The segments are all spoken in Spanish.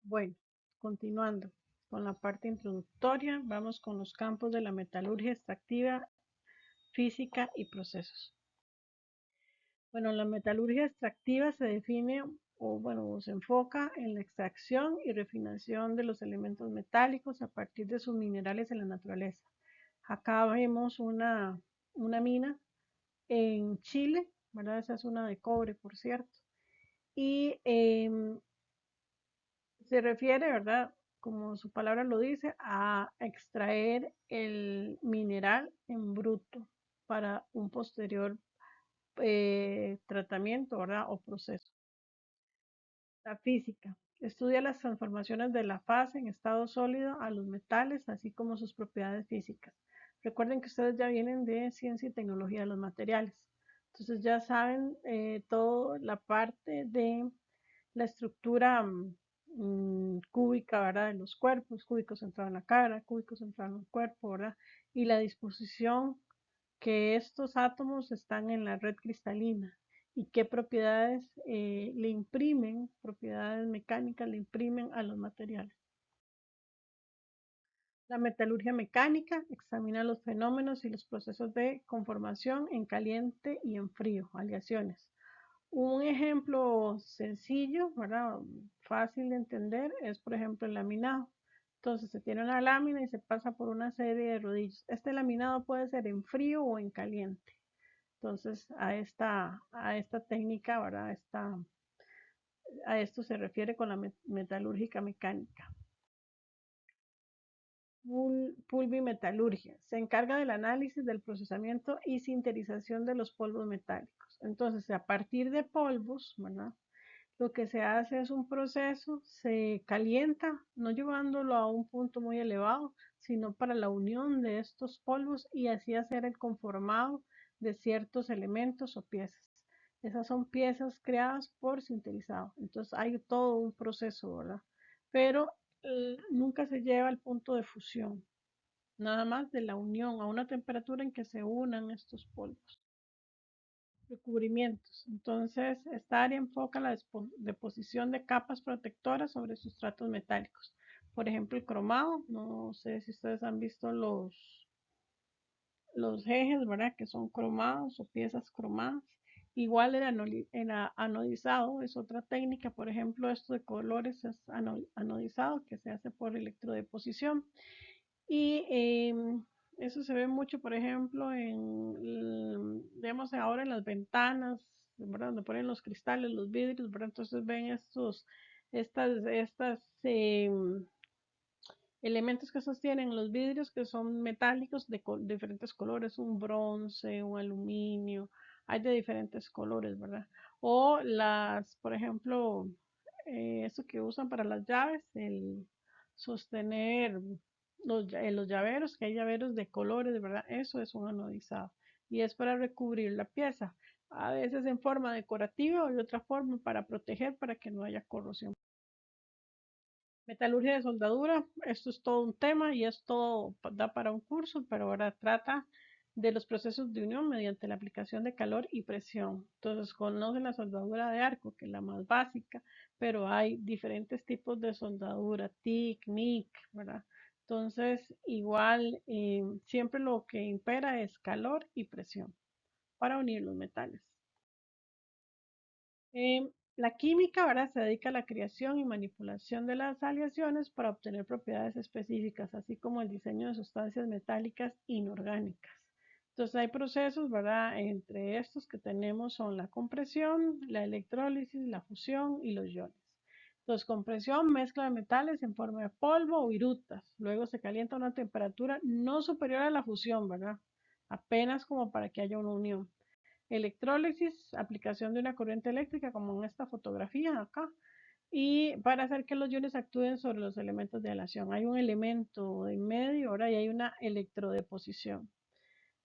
Bueno, continuando con la parte introductoria, vamos con los campos de la metalurgia extractiva, física y procesos. Bueno, la metalurgia extractiva se define o se enfoca en la extracción y refinación de los elementos metálicos a partir de sus minerales en la naturaleza. Acá vemos una mina en Chile, ¿verdad? Esa es una de cobre, por cierto. Y se refiere, ¿verdad? Como su palabra lo dice, a extraer el mineral en bruto para un posterior tratamiento, ¿verdad? O proceso. La física estudia las transformaciones de la fase en estado sólido a los metales, así como sus propiedades físicas. Recuerden que ustedes ya vienen de ciencia y tecnología de los materiales. Entonces ya saben toda la parte de la estructura cúbica, ¿verdad? De los cuerpos, cúbico centrado en la cara, cúbico centrado en el cuerpo, ¿verdad? Y la disposición que estos átomos están en la red cristalina y qué propiedades le imprimen, propiedades mecánicas le imprimen a los materiales. La metalurgia mecánica examina los fenómenos y los procesos de conformación en caliente y en frío, aleaciones. Un ejemplo sencillo, ¿verdad? Fácil de entender, es por ejemplo el laminado. Entonces se tiene una lámina y se pasa por una serie de rodillos. Este laminado puede ser en frío o en caliente. Entonces a esta técnica, ¿verdad? A esto se refiere con la metalúrgica mecánica. Pulvimetalurgia. Se encarga del análisis, del procesamiento y sinterización de los polvos metálicos. Entonces, a partir de polvos, ¿verdad? Lo que se hace es un proceso, se calienta, no llevándolo a un punto muy elevado, sino para la unión de estos polvos y así hacer el conformado de ciertos elementos o piezas. Esas son piezas creadas por sinterizado. Entonces hay todo un proceso, ¿verdad? Pero nunca se lleva al punto de fusión, nada más de la unión a una temperatura en que se unan estos polvos. Recubrimientos. Entonces, esta área enfoca la deposición de capas protectoras sobre sustratos metálicos. Por ejemplo, el cromado. No sé si ustedes han visto los ejes, ¿verdad? Que son cromados o piezas cromadas. Igual el anodizado es otra técnica. Por ejemplo, esto de colores es anodizado, que se hace por electrodeposición. Y eso se ve mucho, por ejemplo, vemos ahora en las ventanas, ¿verdad? Donde ponen los cristales, los vidrios, ¿verdad? Entonces ven estas elementos que sostienen los vidrios que son metálicos de diferentes colores, un bronce, un aluminio, hay de diferentes colores, ¿verdad? O por ejemplo, eso que usan para las llaves, el sostener los llaveros, que hay llaveros de colores, ¿verdad? Eso es un anodizado y es para recubrir la pieza, a veces en forma decorativa o de otra forma para proteger, para que no haya corrosión. Metalurgia de soldadura, esto es todo un tema y esto da para un curso, pero ahora trata de los procesos de unión mediante la aplicación de calor y presión. Entonces, conocen la soldadura de arco, que es la más básica, pero hay diferentes tipos de soldadura, TIC, MIG, ¿verdad? Entonces, igual, siempre lo que impera es calor y presión para unir los metales. La química ahora se dedica a la creación y manipulación de las aleaciones para obtener propiedades específicas, así como el diseño de sustancias metálicas inorgánicas. Entonces hay procesos, ¿verdad? Entre estos que tenemos son la compresión, la electrólisis, la fusión y los iones. Entonces, compresión, mezcla de metales en forma de polvo o virutas. Luego se calienta a una temperatura no superior a la fusión, ¿verdad? Apenas como para que haya una unión. Electrólisis, aplicación de una corriente eléctrica, como en esta fotografía acá, y para hacer que los iones actúen sobre los elementos de aleación. Hay un elemento en medio, ahora y hay una electrodeposición.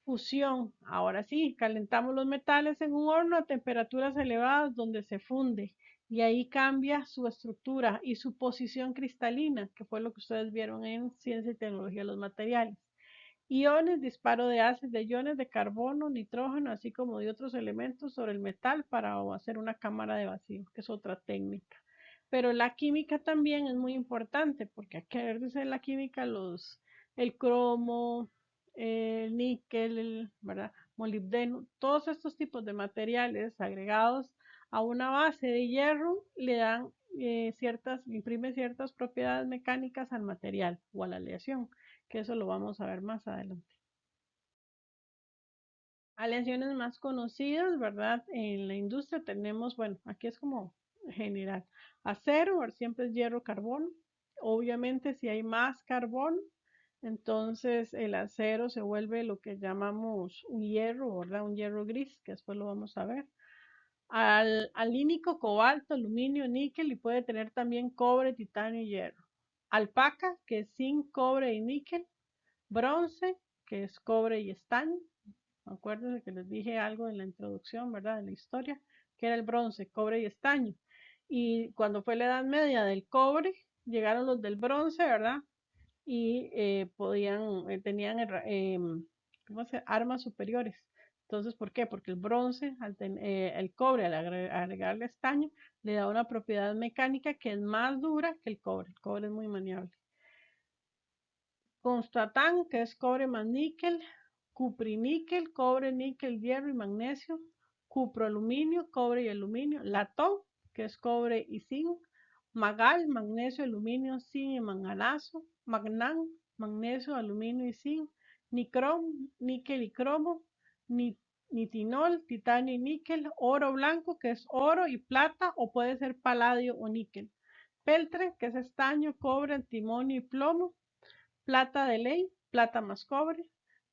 Fusión, ahora sí, calentamos los metales en un horno a temperaturas elevadas donde se funde y ahí cambia su estructura y su posición cristalina, que fue lo que ustedes vieron en Ciencia y Tecnología de los Materiales. Iones, disparo de haces de iones de carbono, nitrógeno, así como de otros elementos sobre el metal para hacer una cámara de vacío, que es otra técnica. Pero la química también es muy importante, porque acuérdense de la química, el cromo, el níquel, ¿verdad? Molibdeno, todos estos tipos de materiales agregados a una base de hierro le dan imprime ciertas propiedades mecánicas al material o a la aleación, que eso lo vamos a ver más adelante. Aleaciones más conocidas, ¿verdad? En la industria tenemos, bueno, aquí es como general, acero, siempre es hierro, carbón. Obviamente, si hay más carbón, entonces el acero se vuelve lo que llamamos un hierro, ¿verdad? Un hierro gris, que después lo vamos a ver. Alínico, cobalto, aluminio, níquel y puede tener también cobre, titanio y hierro. Alpaca, que es zinc, cobre y níquel. Bronce, que es cobre y estaño. Acuérdense que les dije algo en la introducción, ¿verdad? De la historia, que era el bronce, cobre y estaño. Y cuando fue la Edad Media del cobre, llegaron los del bronce, ¿verdad? Y tenían armas superiores. Entonces, ¿por qué? Porque el bronce, el cobre, al agregarle estaño, le da una propiedad mecánica que es más dura que el cobre. El cobre es muy maniable. Constatán, que es cobre más níquel, cupriníquel, cobre, níquel, hierro y magnesio, cuproaluminio, cobre y aluminio, latón, que es cobre y zinc, magal, magnesio, aluminio, zinc y manganazo, magnán, magnesio, aluminio y zinc, nicrom, níquel y cromo, nitinol, titanio y níquel, oro blanco, que es oro y plata, o puede ser paladio o níquel, peltre, que es estaño, cobre, antimonio y plomo, plata de ley, plata más cobre,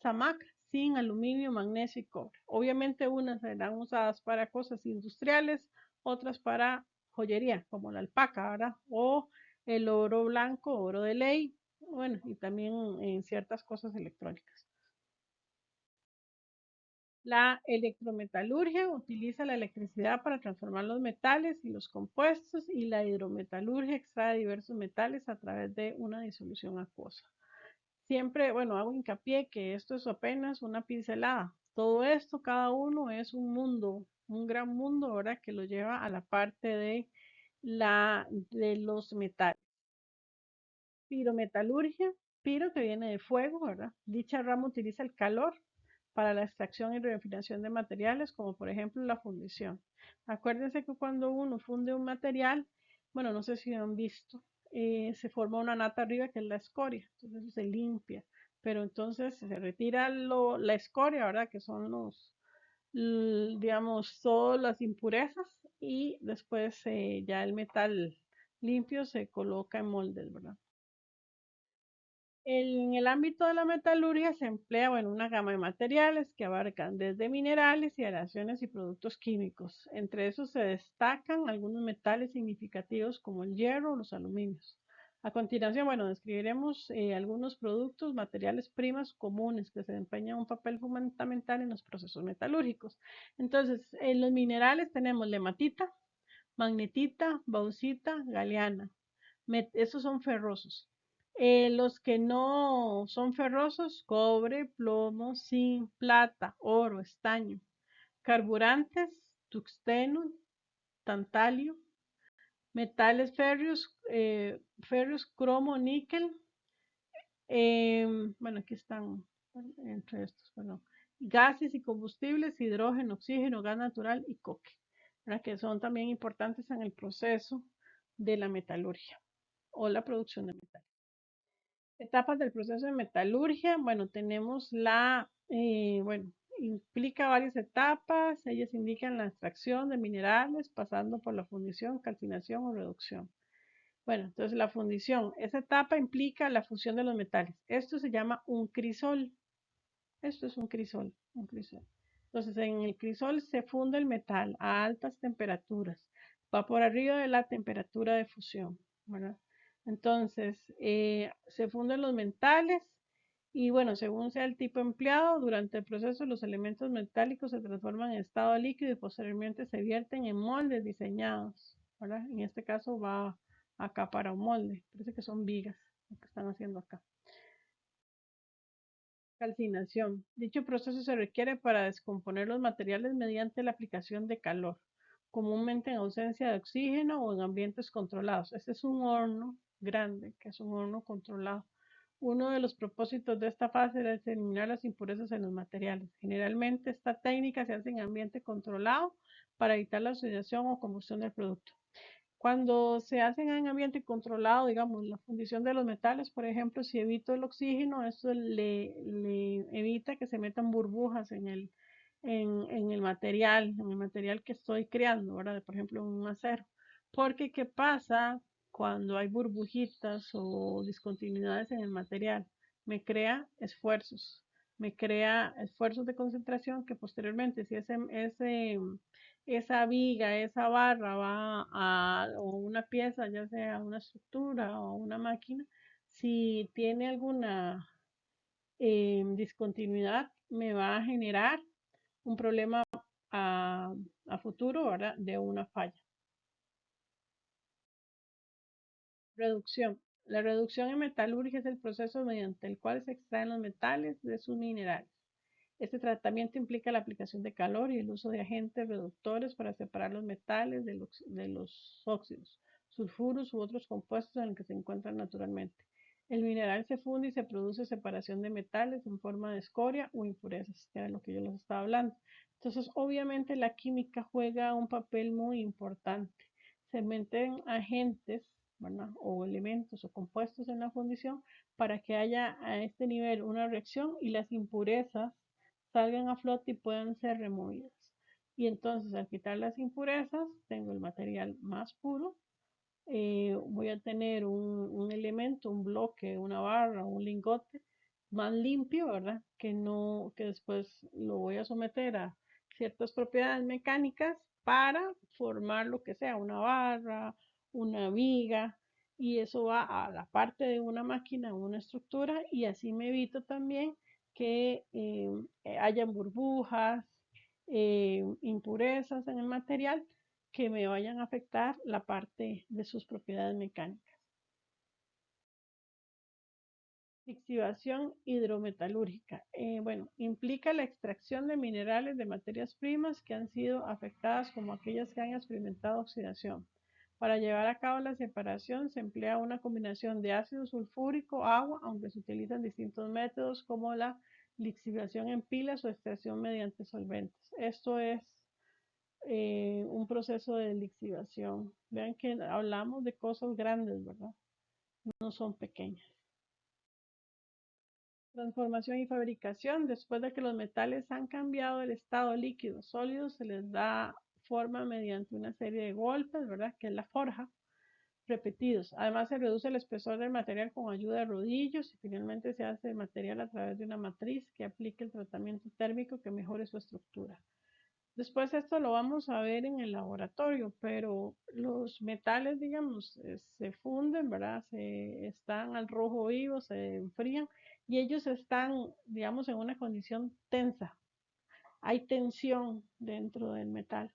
zamac, zinc, aluminio, magnesio y cobre. Obviamente unas serán usadas para cosas industriales, otras para joyería, como la alpaca, ¿verdad? O el oro blanco, oro de ley, bueno, y también en ciertas cosas electrónicas. La electrometalurgia utiliza la electricidad para transformar los metales y los compuestos, y la hidrometalurgia extrae diversos metales a través de una disolución acuosa. Siempre, bueno, hago hincapié que esto es apenas una pincelada. Todo esto, cada uno es un mundo, un gran mundo, ¿verdad? Que lo lleva a la parte de los metales. Pirometalurgia, piro que viene de fuego, ¿verdad? Dicha rama utiliza el calor para la extracción y refinación de materiales, como por ejemplo la fundición. Acuérdense que cuando uno funde un material, bueno, no sé si han visto, se forma una nata arriba que es la escoria, entonces eso se limpia, pero entonces se retira la escoria, ¿verdad? Que son digamos, todas las impurezas, y después ya el metal limpio se coloca en moldes, ¿verdad? En el ámbito de la metalurgia se emplea, bueno, una gama de materiales que abarcan desde minerales y aleaciones y productos químicos. Entre esos se destacan algunos metales significativos como el hierro o los aluminios. A continuación, bueno, describiremos algunos productos, materiales primas comunes que se desempeñan un papel fundamental en los procesos metalúrgicos. Entonces, en los minerales tenemos hematita, magnetita, bauxita, galeana. Esos son ferrosos. Los que no son ferrosos, cobre, plomo, zinc, plata, oro, estaño. Carburantes, tungsteno, tantalio. Metales férreos, cromo, níquel. Bueno, aquí están entre estos, bueno. Gases y combustibles, hidrógeno, oxígeno, gas natural y coque, ¿verdad? Que son también importantes en el proceso de la metalurgia o la producción de metal. Etapas del proceso de metalurgia, bueno, tenemos bueno, implica varias etapas, ellas indican la extracción de minerales, pasando por la fundición, calcinación o reducción. Bueno, entonces la fundición, esa etapa implica la fusión de los metales. Esto se llama un crisol. Esto es un crisol. Entonces, en el crisol se funde el metal a altas temperaturas. Va por arriba de la temperatura de fusión, ¿verdad? Entonces, se funden los metales y bueno, según sea el tipo empleado, durante el proceso los elementos metálicos se transforman en estado líquido y posteriormente se vierten en moldes diseñados, ¿verdad? En este caso va acá para un molde. Parece que son vigas lo que están haciendo acá. Calcinación. Dicho proceso se requiere para descomponer los materiales mediante la aplicación de calor. comúnmente en ausencia de oxígeno o en ambientes controlados. Este es un horno grande, que es un horno controlado. Uno de los propósitos de esta fase es eliminar las impurezas en los materiales. Generalmente esta técnica se hace en ambiente controlado para evitar la oxidación o combustión del producto. Cuando se hacen en ambiente controlado, digamos, la fundición de los metales, por ejemplo, si evito el oxígeno, eso le evita que se metan burbujas en el material que estoy creando, ¿verdad? Por ejemplo, un acero. Porque, ¿qué pasa cuando hay burbujitas o discontinuidades en el material? Me crea esfuerzos, me crea esfuerzos de concentración que posteriormente, si esa viga, esa barra va o una pieza, ya sea una estructura o una máquina, si tiene alguna discontinuidad, me va a generar un problema a futuro, ¿verdad? De una falla. Reducción. La reducción en metalurgia es el proceso mediante el cual se extraen los metales de sus minerales. Este tratamiento implica la aplicación de calor y el uso de agentes reductores para separar los metales de los óxidos, sulfuros u otros compuestos en los que se encuentran naturalmente. El mineral se funde y se produce separación de metales en forma de escoria o impurezas, que era lo que yo les estaba hablando. Entonces, obviamente la química juega un papel muy importante. Se meten agentes, ¿verdad? O elementos o compuestos en la fundición para que haya a este nivel una reacción y las impurezas salgan a flote y puedan ser removidas. Y entonces al quitar las impurezas, tengo el material más puro. Voy a tener un elemento, un bloque, una barra, un lingote más limpio, ¿verdad? Que no, que después lo voy a someter a ciertas propiedades mecánicas para formar lo que sea, una barra, una viga, y eso va a la parte de una máquina, una estructura, y así me evito también que hayan burbujas, impurezas en el material que me vayan a afectar la parte de sus propiedades mecánicas. Lixiviación hidrometalúrgica. Bueno, implica la extracción de minerales de materias primas que han sido afectadas como aquellas que han experimentado oxidación. Para llevar a cabo la separación se emplea una combinación de ácido sulfúrico, agua, aunque se utilizan distintos métodos como la lixiviación en pilas o extracción mediante solventes. Esto es un proceso de lixiviación. Vean que hablamos de cosas grandes, ¿verdad? No son pequeñas. Transformación y fabricación. Después de que los metales han cambiado el estado líquido sólido, se les da forma mediante una serie de golpes, ¿verdad? Que es la forja, repetidos. Además, se reduce el espesor del material con ayuda de rodillos y finalmente se hace el material a través de una matriz que aplique el tratamiento térmico que mejore su estructura. Después esto lo vamos a ver en el laboratorio, pero los metales, digamos, se funden, ¿verdad? Están al rojo vivo, se enfrían y ellos están, digamos, en una condición tensa. Hay tensión dentro del metal.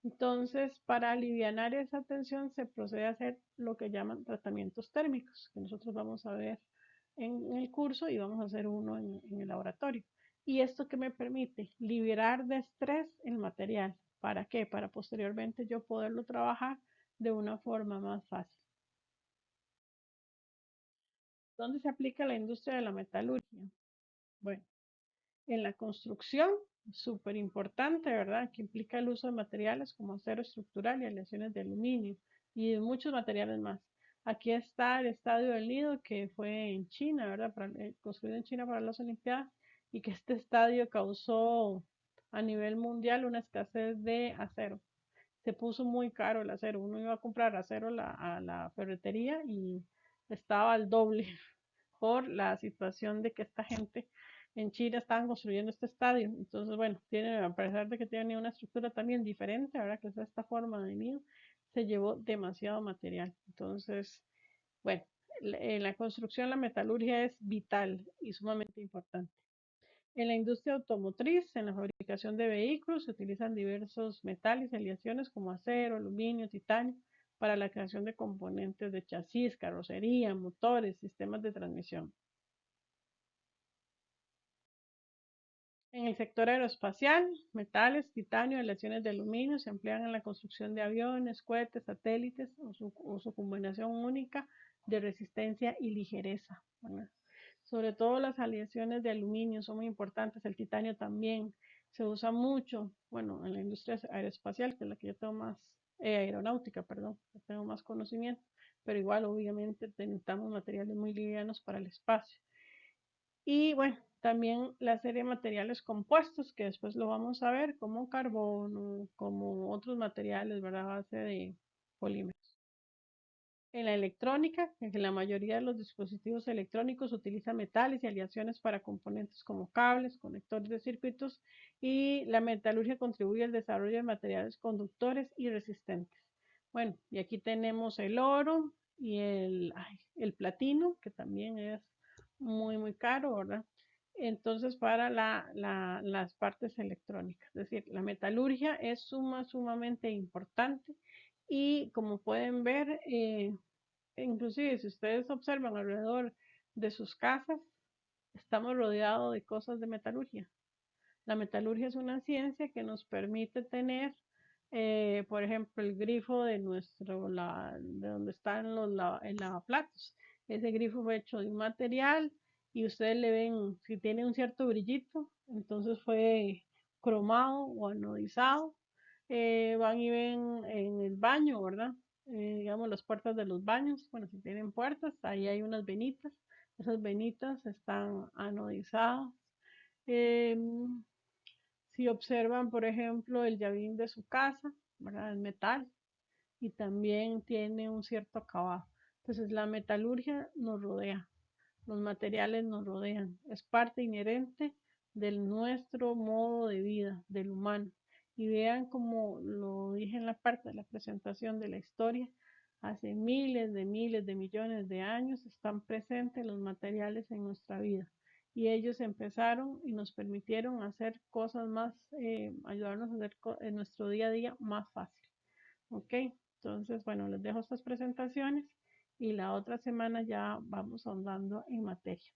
Entonces, para aliviar esa tensión se procede a hacer lo que llaman tratamientos térmicos, que nosotros vamos a ver en el curso y vamos a hacer uno en el laboratorio. ¿Y esto que me permite? Liberar de estrés el material. ¿Para qué? Para posteriormente yo poderlo trabajar de una forma más fácil. ¿Dónde se aplica la industria de la metalurgia? Bueno, en la construcción, súper importante, ¿verdad? Que implica el uso de materiales como acero estructural y aleaciones de aluminio y de muchos materiales más. Aquí está el Estadio del Nido, que fue en China, ¿verdad? Construido en China para las Olimpiadas, y que este estadio causó a nivel mundial una escasez de acero. Se puso muy caro el acero. Uno iba a comprar acero a la ferretería y estaba al doble por la situación de que esta gente en Chile estaban construyendo este estadio. Entonces, bueno, a pesar de que tiene una estructura también diferente, ahora que es esta forma de nido, se llevó demasiado material. Entonces, bueno, en la construcción la metalurgia es vital y sumamente importante. En la industria automotriz, en la fabricación de vehículos, se utilizan diversos metales y aleaciones como acero, aluminio, titanio para la creación de componentes de chasis, carrocería, motores, sistemas de transmisión. En el sector aeroespacial, metales, titanio, aleaciones de aluminio se emplean en la construcción de aviones, cohetes, satélites o su combinación única de resistencia y ligereza, ¿verdad? Sobre todo las aleaciones de aluminio son muy importantes, el titanio también se usa mucho, bueno, en la industria aeroespacial, que es la que yo tengo más, aeronáutica, perdón, que tengo más conocimiento, pero igual obviamente necesitamos materiales muy livianos para el espacio. Y bueno, también la serie de materiales compuestos, que después lo vamos a ver, como carbono, como otros materiales, ¿verdad? A base de polímeros. En la electrónica, en que la mayoría de los dispositivos electrónicos utilizan metales y aleaciones para componentes como cables, conectores de circuitos, y la metalurgia contribuye al desarrollo de materiales conductores y resistentes. Bueno, y aquí tenemos el oro y el platino, que también es muy, muy caro, ¿verdad? Entonces, para las partes electrónicas, es decir, la metalurgia es sumamente importante y como pueden ver, inclusive si ustedes observan alrededor de sus casas, estamos rodeados de cosas de metalurgia. La metalurgia es una ciencia que nos permite tener, por ejemplo, el grifo de donde están el lavaplatos. Ese grifo fue hecho de un material y ustedes le ven, si tiene un cierto brillito, entonces fue cromado o anodizado. Van y ven en el baño, ¿verdad? Digamos las puertas de los baños, bueno, si tienen puertas, ahí hay unas venitas. Esas venitas están anodizadas. Em, si observan, por ejemplo, el llavín de su casa, ¿verdad? Es metal y también tiene un cierto acabado. Entonces, la metalurgia nos rodea, los materiales nos rodean, es parte inherente de nuestro modo de vida, del humano. Y vean como lo dije en la parte de la presentación de la historia, hace miles de millones de años están presentes los materiales en nuestra vida. Y ellos empezaron y nos permitieron hacer cosas más, ayudarnos a hacer en nuestro día a día más fácil. ¿Ok? Entonces, bueno, les dejo estas presentaciones y la otra semana ya vamos ahondando en materia.